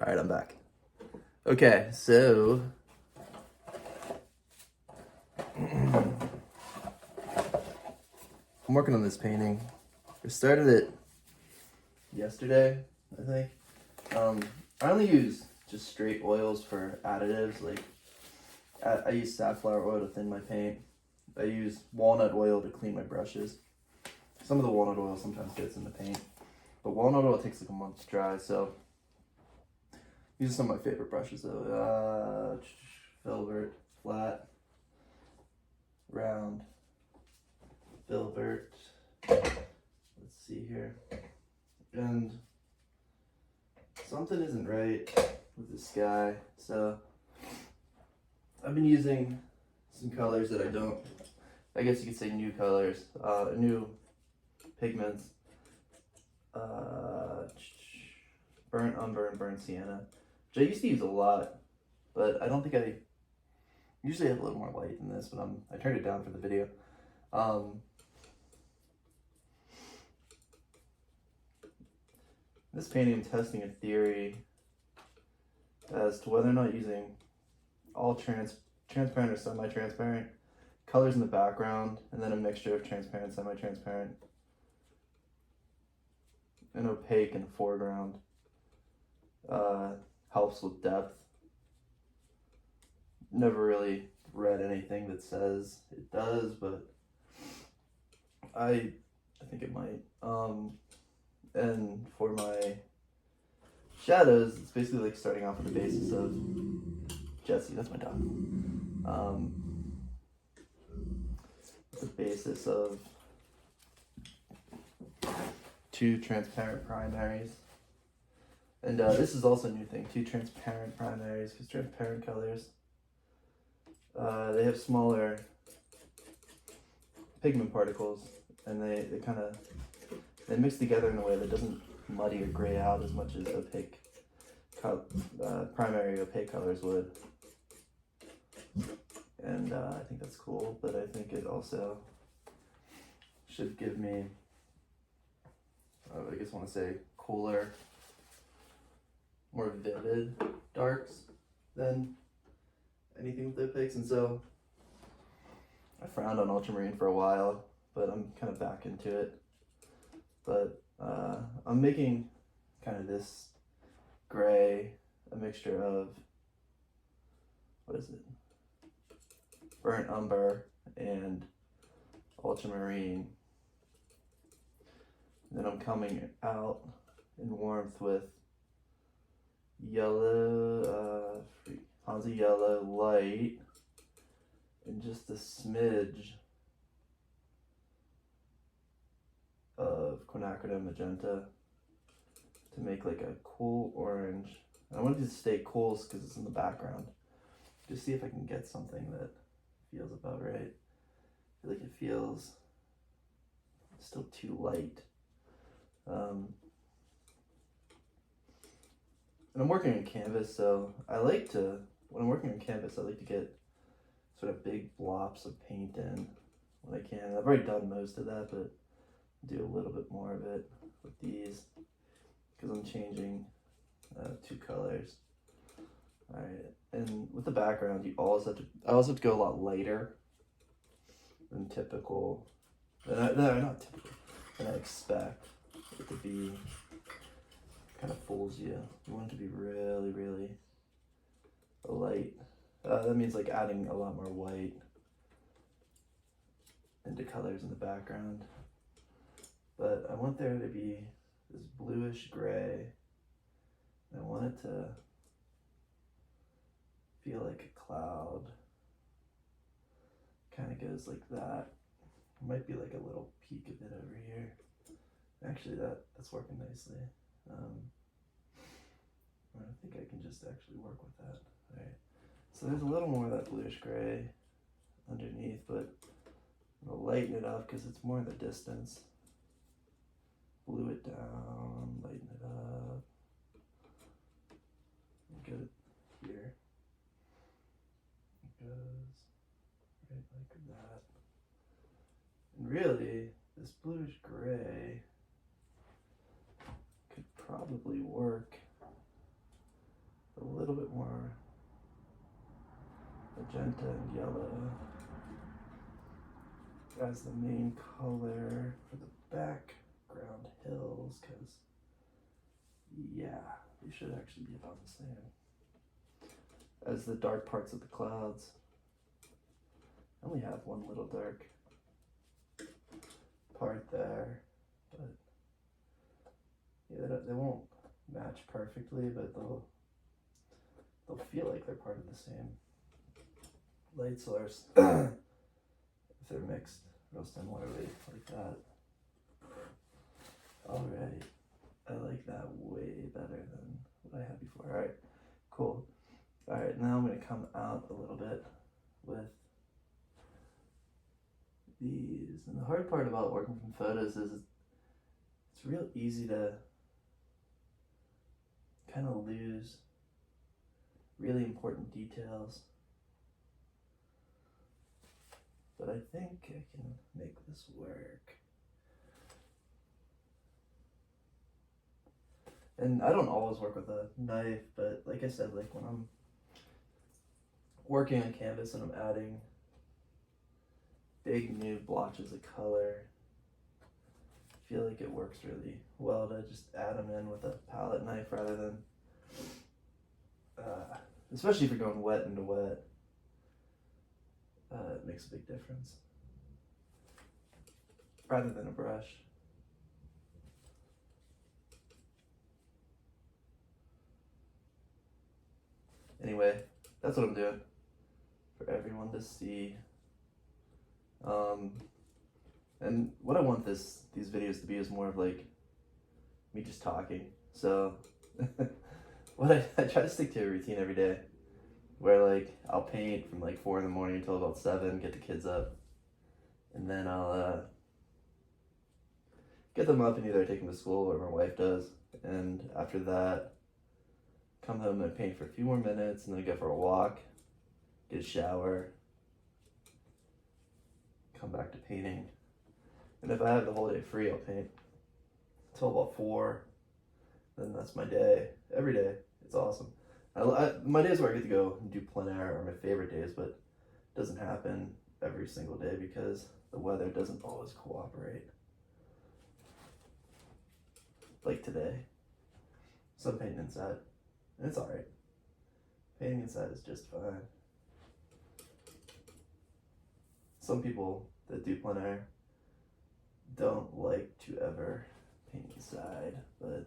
All right, I'm back. Okay, so I'm working on this painting. I started it yesterday, I think. I only use just straight oils for additives. Like I use safflower oil to thin my paint. I use walnut oil to clean my brushes. Some of the walnut oil sometimes gets in the paint, but walnut oil takes like a month to dry. So these are some of my favorite brushes though. Filbert, flat, round, filbert. Let's see here. And something isn't right with this guy. So I've been using some colors that I guess you could say new colors, new pigments. Burnt umber and burnt sienna, which I used to use a lot, but I don't think I usually have a little more light than this, but I turned it down for the video. This painting, I'm testing a theory as to whether or not using all transparent or semi-transparent colors in the background, and then a mixture of transparent, semi-transparent, and opaque in the foreground helps with depth. Never really read anything that says it does, but I think it might. And for my shadows, it's basically like starting off with the basis of Jesse, that's my dog. The basis of 2 transparent primaries. And this is also a new thing, 2 transparent primaries, because transparent colors, they have smaller pigment particles, and they mix together in a way that doesn't muddy or gray out as much as opaque primary opaque colors would. And I think that's cool, but I think it also should give me, I guess I want to say, cooler, more vivid darks than anything with opaques. And so I frowned on ultramarine for a while, but I'm kind of back into it. But I'm making kind of this gray, a mixture of, what is it? Burnt umber and ultramarine. And then I'm coming out in warmth with yellow, Hansa yellow light, and just a smidge of quinacridone magenta to make like a cool orange. I wanted to stay cool because it's in the background. Just see if I can get something that feels about right. I feel like it feels still too light. And I'm working on canvas, so when I'm working on canvas, I like to get sort of big blobs of paint in when I can. I've already done most of that, but do a little bit more of it with these because I'm changing 2 colors. All right, and with the background, I also have to go a lot lighter than typical. Not typical. Than I expect it to be. Kind of fools you. You want it to be really, really light. That means like adding a lot more white into colors in the background. But I want there to be this bluish gray. I want it to feel like a cloud. Kind of goes like that. There might be like a little peak of it over here. Actually, that's working nicely. I think I can just actually work with that. All right. So there's a little more of that bluish gray underneath, but I'll lighten it up because it's more in the distance. Blue it down, lighten it up. Get it here. It goes right like that. And really, this bluish gray could probably work magenta and yellow as the main color for the background hills, because yeah, they should actually be about the same as the dark parts of the clouds. I only have one little dark part there, but yeah, they won't match perfectly, but they'll feel like they're part of the same light source if they're mixed real similarly like that. Alright, I like that way better than what I had before. Alright, cool. Alright, now I'm going to come out a little bit with these. And the hard part about working from photos is it's real easy to kind of lose really important details. But I think I can make this work. And I don't always work with a knife, but like I said, like when I'm working on canvas and I'm adding big new blotches of color, I feel like it works really well to just add them in with a palette knife rather than, especially if you're going wet into wet, it makes a big difference, rather than a brush. Anyway, that's what I'm doing for everyone to see. And what I want these videos to be is more of like me just talking. So what I try to stick to a routine every day where like I'll paint from like 4 in the morning until about 7, get the kids up, and then I'll get them up and either I take them to school or my wife does, and after that come home and paint for a few more minutes, and then go for a walk, get a shower, come back to painting. And if I have the whole day free, I'll paint until about 4. Then that's my day. Every day. It's awesome. My days where I get to go and do plein air are my favorite days, but it doesn't happen every single day because the weather doesn't always cooperate. Like today. So I'm painting inside. And it's alright. Painting inside is just fine. Some people that do plein air don't like to ever paint inside, but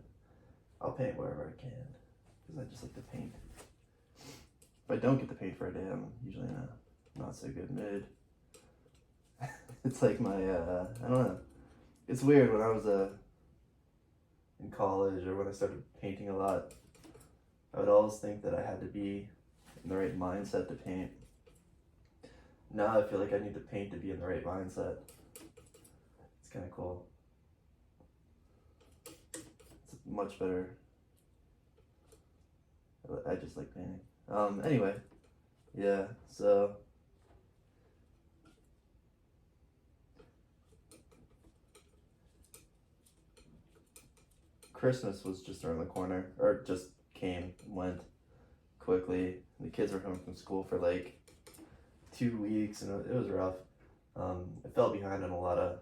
I'll paint wherever I can because I just like to paint. If I don't get to paint for a day, I'm usually in a not so good mood. It's like my, I don't know. It's weird when I was in college or when I started painting a lot, I would always think that I had to be in the right mindset to paint. Now I feel like I need to paint to be in the right mindset. It's kind of cool. It's much better. I just like painting. Anyway, yeah, so Christmas was just around the corner, or just came and went quickly. The kids were home from school for like 2 weeks, and it was rough. I fell behind on a lot of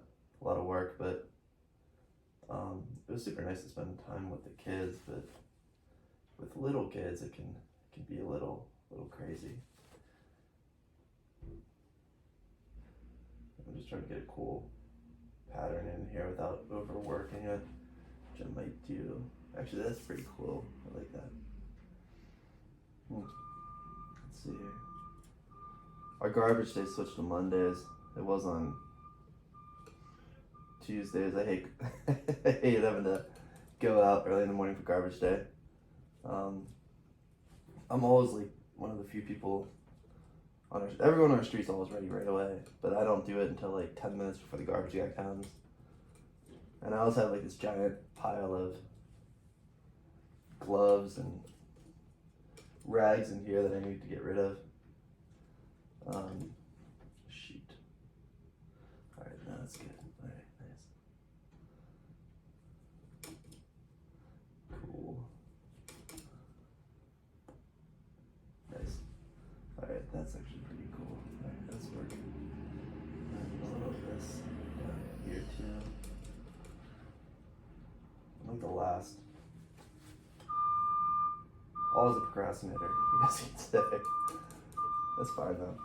work, but it was super nice to spend time with the kids. But with little kids, it can be a little crazy. I'm just trying to get a cool pattern in here without overworking it, which I might do. Actually, that's pretty cool. I like that. Let's see here. Our garbage day switched to Mondays. It was on Tuesdays. I hate I hate having to go out early in the morning for garbage day. I'm always like one of the few people everyone on our street's always ready right away, but I don't do it until like 10 minutes before the garbage guy comes. And I always have like this giant pile of gloves and rags in here that I need to get rid of. Shoot. Alright, now that's good. Alright, nice. Cool. Nice. Alright. That's actually pretty cool. Alright, that's working. And a little of this down here too. I'm like the last. Always a procrastinator. You guys can say. That's fine though.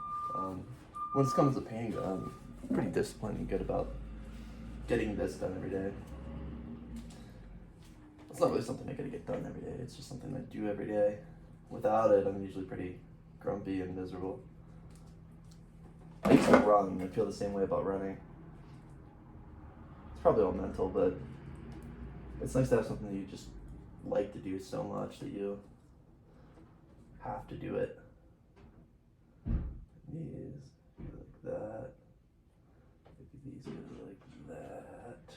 When it comes to painting, I'm pretty disciplined and good about getting this done every day. It's not really something I gotta get done every day. It's just something I do every day. Without it, I'm usually pretty grumpy and miserable. I used to run. I feel the same way about running. It's probably all mental, but it's nice to have something that you just like to do so much that you have to do it. These go like that. Maybe these go like that.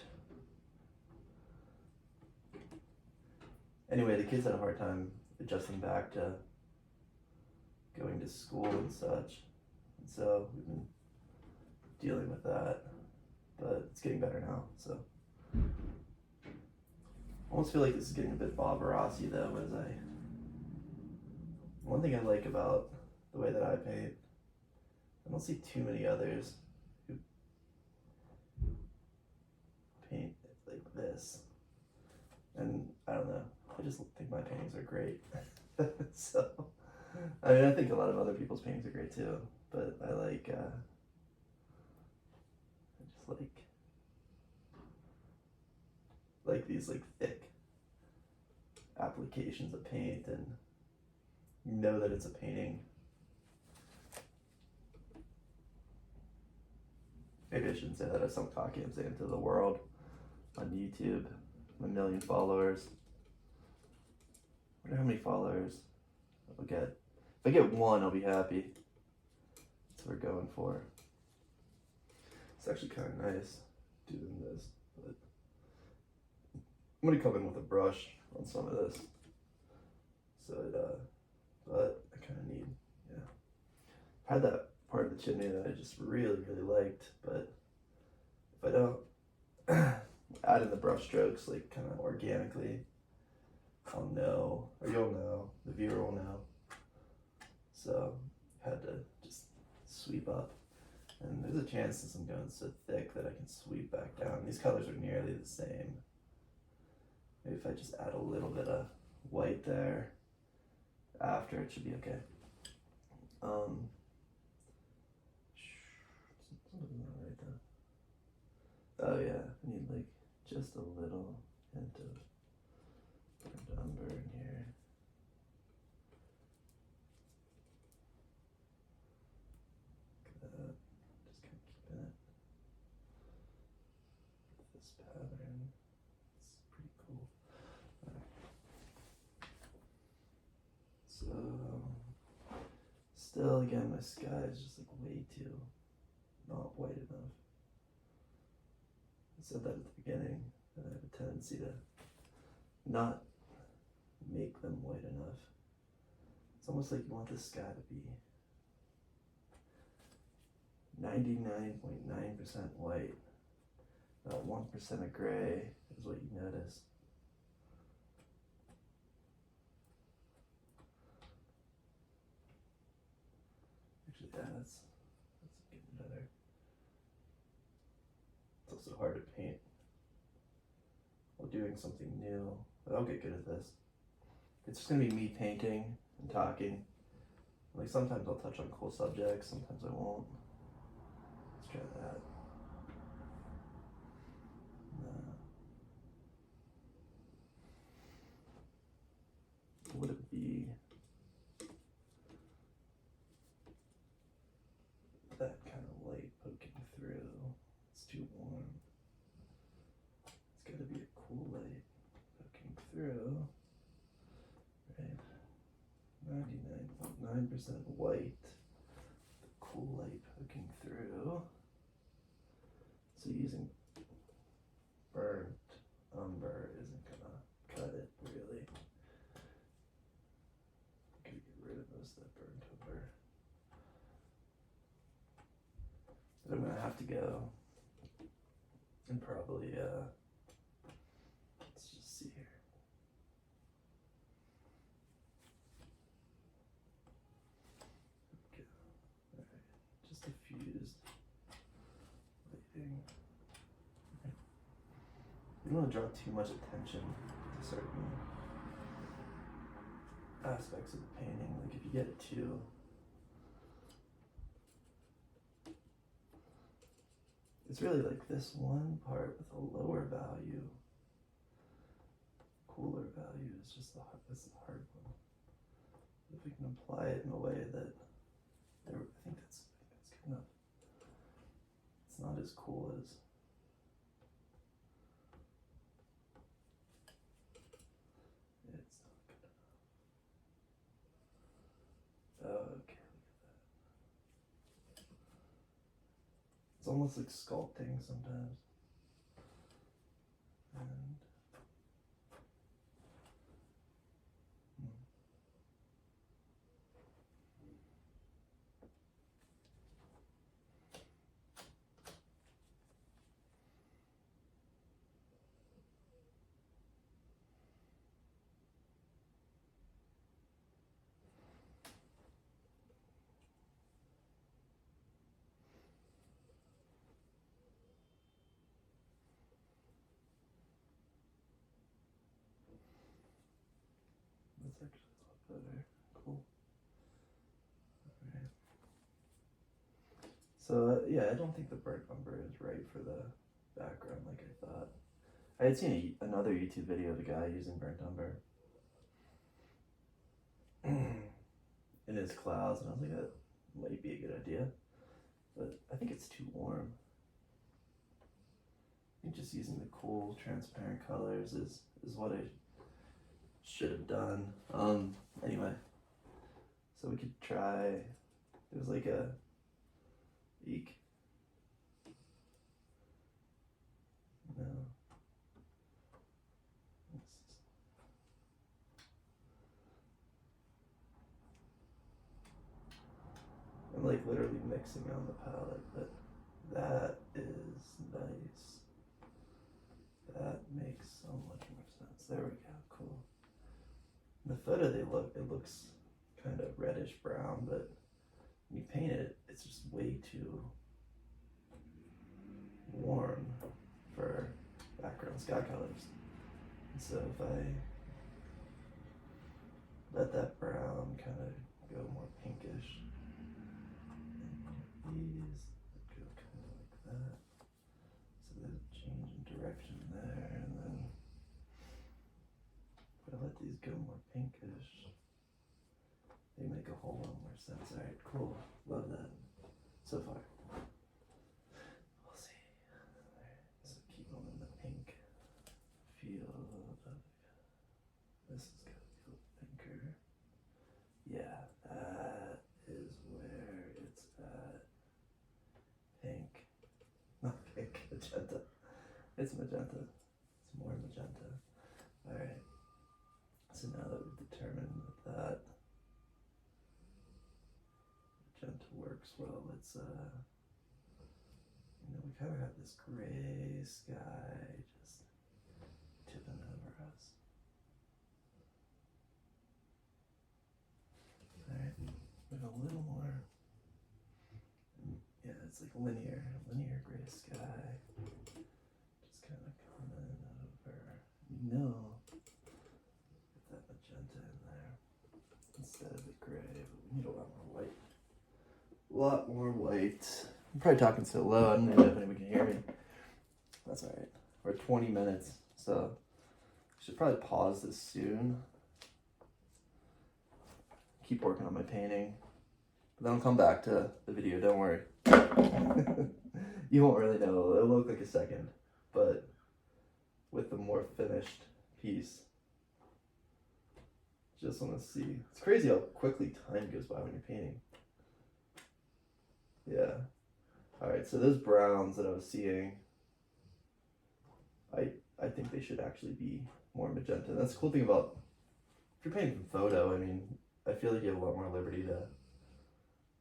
Anyway, the kids had a hard time adjusting back to going to school and such. And so we've been dealing with that. But it's getting better now, so. I almost feel like this is getting a bit Bob Rossi though, as one thing I like about the way that I paint, I don't see too many others who paint like this. And I don't know, I just think my paintings are great. So, I mean, I think a lot of other people's paintings are great too, but I like, I just like these like thick applications of paint, and you know that it's a painting. Maybe I shouldn't say that as some cocky. I'm saying to the world on YouTube, 1 million followers. I wonder how many followers I'll get. If I get 1, I'll be happy. That's what we're going for. It's actually kind of nice doing this, but I'm gonna come in with a brush on some of this. So but I kind of need, yeah. I had that part of the chimney that I just really, really liked, but if I don't add in the brush strokes like kind of organically, I'll know, or you'll know, the viewer will know. So I had to just sweep up. And there's a chance, since I'm going so thick, that I can sweep back down. These colors are nearly the same. Maybe if I just add a little bit of white there after, it should be okay. Oh yeah, I need like just a little hint of umber in here. Just kind of keeping it. This pattern, it's pretty cool. So, still again, my sky is just like way too not white enough. I said that at the beginning, that I have a tendency to not make them white enough. It's almost like you want the sky to be 99.9% white. About 1% of gray is what you notice. Actually, yeah, that's getting better. It's also hard to paint while doing something new, but I'll get good at this. It's just gonna be me painting and talking. Like sometimes I'll touch on cool subjects, sometimes I won't. Let's try that. Would it be that kind of light poking through? It's too warm. It's gotta be a cool light poking through. Right? 99.9% white. The cool light poking through. So using burnt umber isn't gonna cut it really. I'm gonna get rid of most of that burnt umber. But I'm gonna have to go and probably let's just see here. want to draw too much attention to certain aspects of the painting. Like if you get too it's really like this one part with a lower value, cooler value is just that's the hard one. If we can apply it in a way that I think that's good enough. It's not as cool as it's not good enough. Okay. It's almost like sculpting sometimes. And that's actually a lot better. Cool. Alright. So yeah, I don't think the burnt umber is right for the background like I thought. I had seen another YouTube video of a guy using burnt umber in his clouds, and I was like, that might be a good idea, but I think it's too warm. I think just using the cool, transparent colors is what I should have done. Anyway, so we could try, there was like a eek. No. I'm like literally mixing on the palette, but that is nice. That makes so much more sense. There we go, cool. In the photo it looks kind of reddish brown, but when you paint it, it's just way too warm for background sky colors. And so if I let that brown kind of go more pinkish, and these go kind of like that, so there's a change in direction there, and then if I let these go more pinkish, they make a whole lot more sense. All right, cool, love that so far. We'll see. All right, so keep on in the pink field. This is gotta be a little pinker. Yeah, that is where it's at. Pink, not pink, magenta. It's magenta. It's more magenta. All right. So now that we've determined that magenta works well, let's we kind of have this gray sky just tipping over us. All right, we have a little more. Yeah, it's like linear gray sky. Just kind of coming over. Get that magenta in there instead of the gray, but we need a lot more white. A lot more white. I'm probably talking so low, I don't even know if anyone can hear me. That's all right. We're at 20 minutes, so I should probably pause this soon. Keep working on my painting, but then I'll come back to the video, don't worry. You won't really know, it'll look like a second, but with the more finished piece. Just want to see. It's crazy how quickly time goes by when you're painting. Yeah. Alright, so those browns that I was seeing, I think they should actually be more magenta. And that's the cool thing about, if you're painting from photo, I mean, I feel like you have a lot more liberty to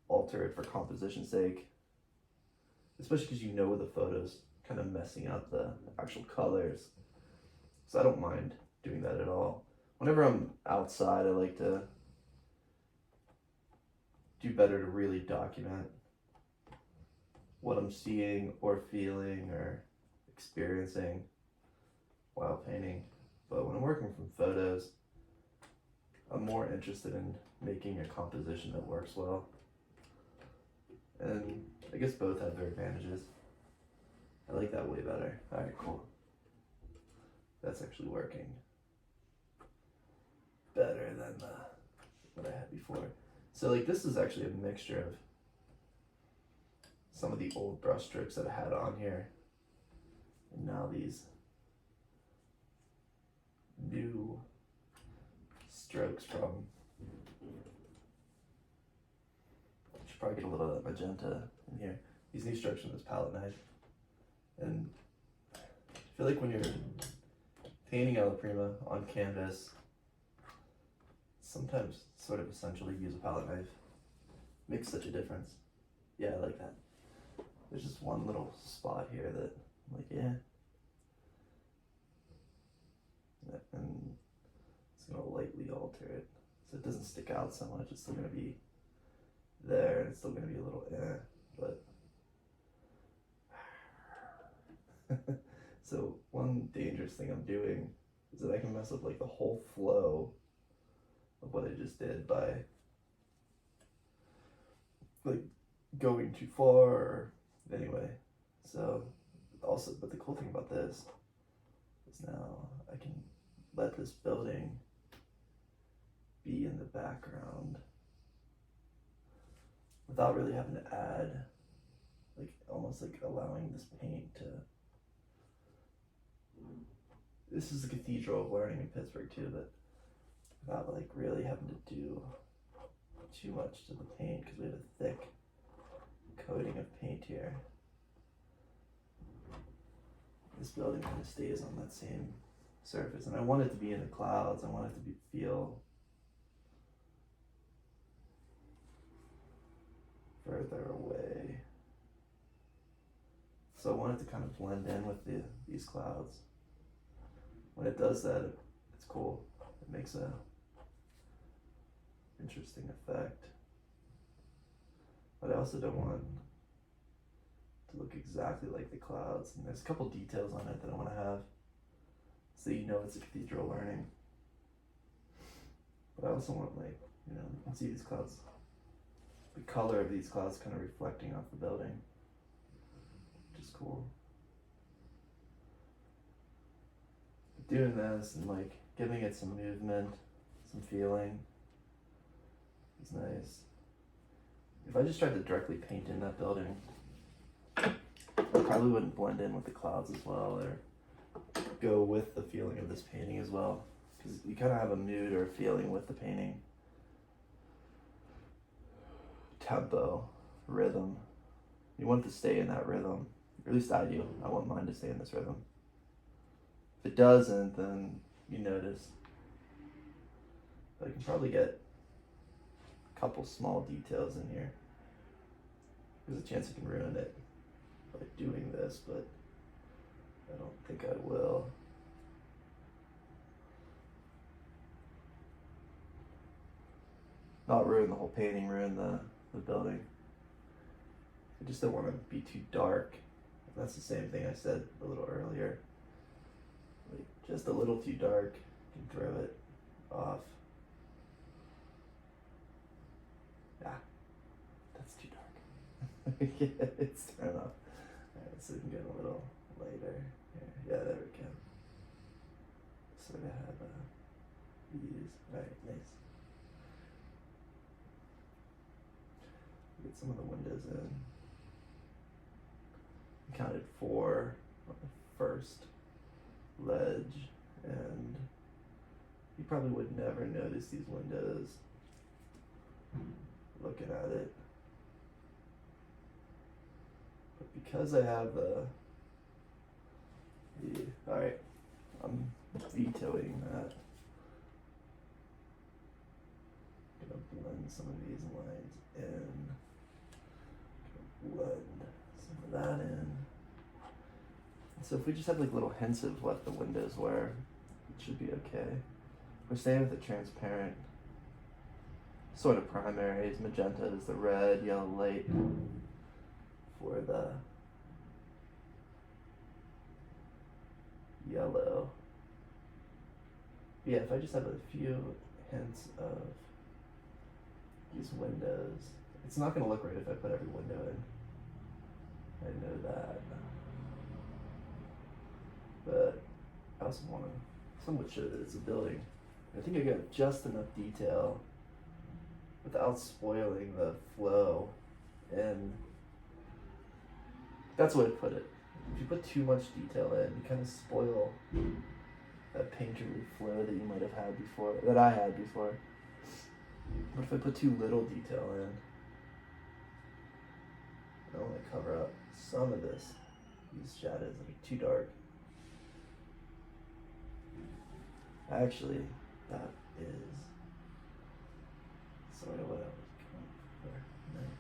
alter it for composition's sake. Especially because you know the photo's kind of messing up the actual colors. So I don't mind doing that at all. Whenever I'm outside, I like to do better to really document what I'm seeing or feeling or experiencing while painting, but when I'm working from photos, I'm more interested in making a composition that works well. And I guess both have their advantages. I like that way better. Alright, cool. That's actually working better than what I had before. So like this is actually a mixture of some of the old brush strokes that I had on here, and now these new strokes from, I should probably get a little of that magenta in here. These new strokes from this palette knife. And I feel like when you're painting alla prima on canvas, sometimes sort of essentially use a palette knife. Makes such a difference. Yeah, I like that. There's just one little spot here that I'm like, yeah. And it's gonna lightly alter it so it doesn't stick out so much. It's still gonna be there and it's still gonna be a little but so one dangerous thing I'm doing is that I can mess up like the whole flow of what I just did by like going too far or anyway. So also, but the cool thing about this is now I can let this building be in the background without really having to add, like almost like allowing this paint to, this is the cathedral of learning in Pittsburgh too, but without like really having to do too much to the paint because we have a thick coating of paint here. This building kind of stays on that same surface, and I want it to be in the clouds. I want it to feel further away. So I want it to kind of blend in with these clouds. When it does that, it's cool. It makes a interesting effect. But I also don't want to look exactly like the clouds. And there's a couple details on it that I want to have so you know it's a cathedral learning. But I also want, like, you know, you can see these clouds, the color of these clouds kind of reflecting off the building, which is cool. But doing this and like giving it some movement, some feeling is nice. If I just tried to directly paint in that building, I probably wouldn't blend in with the clouds as well or go with the feeling of this painting as well, because you kind of have a mood or a feeling with the painting. Tempo, rhythm. You want it to stay in that rhythm, or at least I do. I want mine to stay in this rhythm. If it doesn't, then you notice. But I can probably get a couple small details in here. There's a chance I can ruin it by doing this, but I don't think I will. Not ruin the whole painting, ruin the building. I just don't want to be too dark. And that's the same thing I said a little earlier. Like, just a little too dark, you can throw it off. Yeah, that's too dark. Yeah, it's thrown off. Alright, so we can get a little lighter here. Yeah, there we go. Sort of have these. Alright, nice. Get some of the windows in. I counted 4 on the first ledge, and you probably would never notice these windows looking at it. But because I have alright, I'm vetoing that. I'm gonna blend some of these lines in. Blend some of that in. So if we just have like little hints of what the windows were, it should be okay. We're staying with the transparent sort of primaries. Magenta is the red, yellow light for the yellow. Yeah, if I just have a few hints of these windows, it's not gonna look right if I put every window in. I know that. But I also want to somewhat show that it's a building. I think I got just enough detail without spoiling the flow, and that's the way to put it. If you put too much detail in, you kind of spoil that painterly flow that you might have had before, that I had before. But if I put too little detail in, I want to cover up some of these shadows that are too dark. Actually, that is sort of what I was going for. Nice.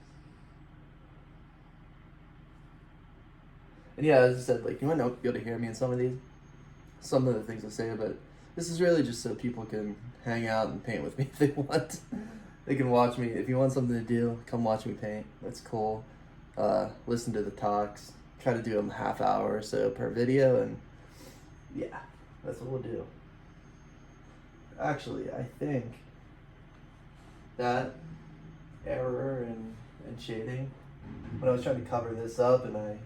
And yeah, as I said, like, you might not be able to hear me in some of the things I say, but this is really just so people can hang out and paint with me if they want. They can watch me. If you want something to do, come watch me paint. That's cool. Listen to the talks. Try to do them half hour or so per video, and yeah, that's what we'll do. Actually, I think that error in shading, when I was trying to cover this up and I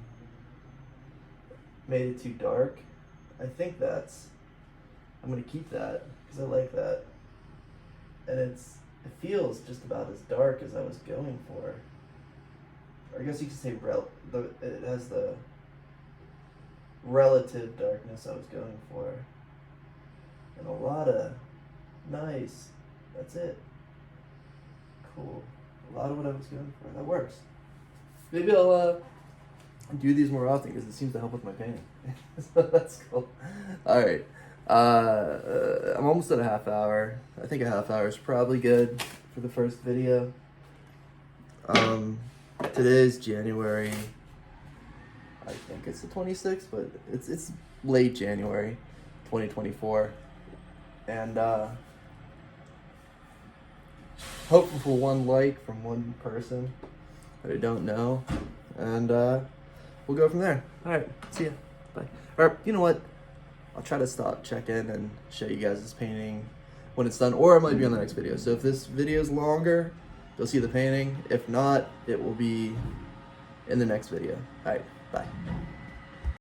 made it too dark, I think I'm going to keep that because I like that. And it feels just about as dark as I was going for. Or I guess you could say it has the relative darkness I was going for. And a lot of nice. That's it. Cool. A lot of what I was going for. That works. Maybe I'll do these more often because it seems to help with my painting. So that's cool. Alright. I'm almost at a half hour. I think a half hour is probably good for the first video. Today's January. I think it's the 26th, but it's late January 2024. And hoping for one like from one person that I don't know. And we'll go from there. Alright, see ya. Bye. Or, you know what? I'll try to check in and show you guys this painting when it's done, or it might be on the next video. So if this video is longer, you'll see the painting. If not, it will be in the next video. Alright, bye.